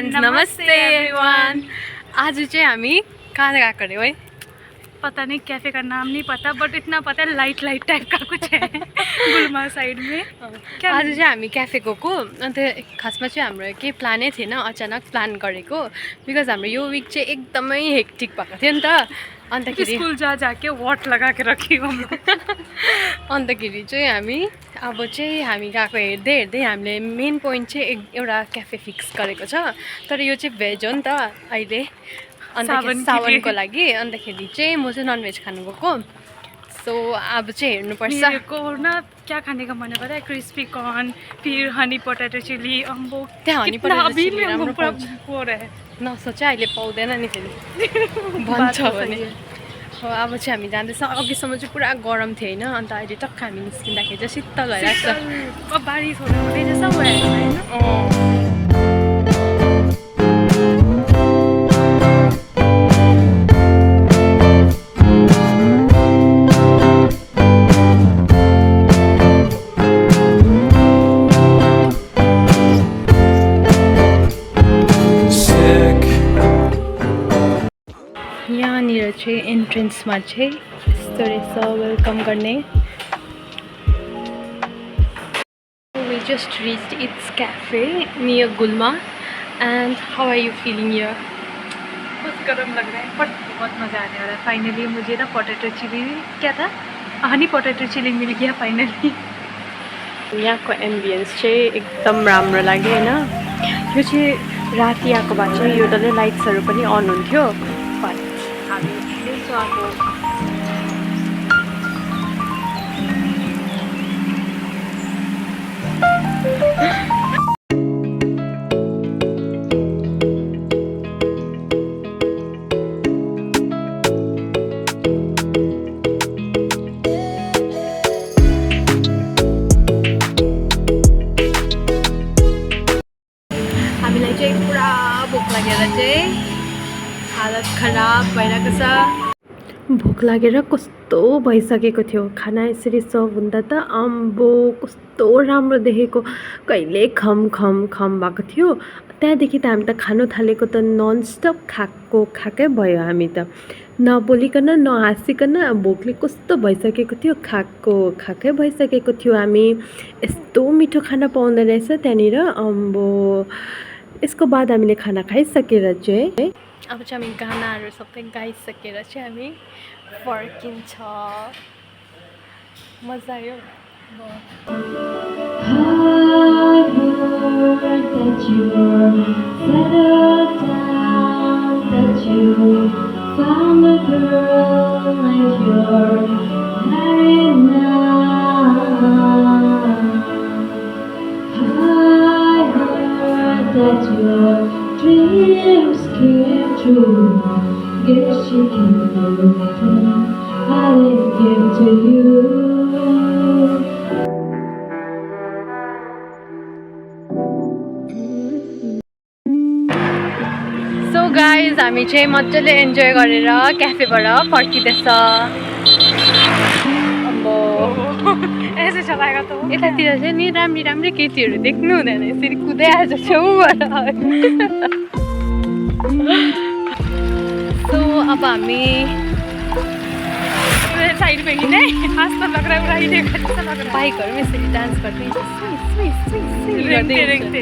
Friends नमस्ते everyone. आज चाहिँ हामी कहाँ गएको अरे है? पता नहीं कैफे का नाम नहीं पता, बट इतना पता है लाइट लाइट टाइप का कुछ है गुल्मा साइड में। आज चाहिँ हामी क्याफे गएको। अन्त खासमा चाहिँ हाम्रो केही प्लानै थिएन, अचानक प्लान गरेको। बिकज हाम्रो यो विक चाहिँ एकदमै हेक्टिक भएको थियो नि त। अन्तखेरि स्कुल जाके वाट लगा के रख्यो हम लोग। अन्तखेरि चाहिँ हामी गएको हेर्दै हेर्दै हामीले मेन पोइन्ट चाहिँ एउटा क्याफे फिक्स गरेको छ। तर यो चाहिँ भेज हो नि त अहिले, अन्तखेरि सावनको लागि। अन्तखेरि चाहिँ म चाहिँ ननभेज खानु गएको। सो अब चाहिँ हेर्नुपर्छ। को ना क्या खाने का मन है पता है? क्रिस्पी कॉर्न, फिर हनी पोटैटो चिली। अम्बो त्यहाँ हनी पोटैटो चिली राम्रो पाउँछ। नसोचे अहिले पाउँदैन नि फेरि भन्छ भने। हो अब चाहिँ हामी जाँदैछ। अघिसम्म चाहिँ पुरा गरम थियो होइन, अन्त अहिले टक्क हामी निस्किँदाखेरि चाहिँ शीतल भइरहेको छ। बारिश होने जैसा हुआ है ना। यहाँनिर चाहिँ एन्ट्रेन्समा चाहिँ यस्तो रहेछ वेलकम गर्ने। We just reached its cafe near Gulma, and how are you feeling here? बहुत गर्म लग रहा है बट बहुत मज़ा आने वाला है। फाइनली मुझे ना पोटैटो चिली, क्या था, हनी पोटैटो चिली मिल गया फाइनली। यहाँको एम्बियन्स चाहिँ एकदम राम्रो लाग्यो होइन। यो चाहिँ राति आएको भए चाहिँ यो डल्लै लाइट्सहरू पनि अन हुन्थ्यो, बट हामी यसो आएको। हामीलाई चाहिँ पुरा भोक लागेर चाहिँ हालत खराब भइरहेको छ। भोक लागेर कस्तो भइसकेको थियो। खाना यसरी सर्भ हुँदा त आम्बो कस्तो राम्रो देखेको, कहिले खम खम खम भएको थियो। त्यहाँदेखि त हामी त खानु थालेको त ननस्टप खाएकै भयो। हामी त नबोलिकन नहाँसिकन भोकले कस्तो भइसकेको थियो, खाएकै भइसकेको थियो। हामी यस्तो मिठो खाना पाउँदो रहेछ त्यहाँनिर, अम्बो। यसको बाद हामीले खाना खाइसकेर चाहिँ अब चाहिँ हामी गानाहरू सबै गाइसकेर चाहिँ हामी फर्किन्छ। मजा आयो। That your dreams came true. Guess you can do everything I didn't give to you. So guys हामी चाहिँ मजाले इन्जोय गरेर क्याफेबाट फर्किँदैछ। अम्बो ऐसे चलाएगा तो यतातिर चाहिँ नि राम्री राम्री केटीहरू देख्नु हुँदैन, यसरी कुदै आएछ छेउबाट। सो अब हामी साइड में ही नहीं, आज तो लग रहा है राइड बाइकहरू यसरी डान्स गर्दै रेंगते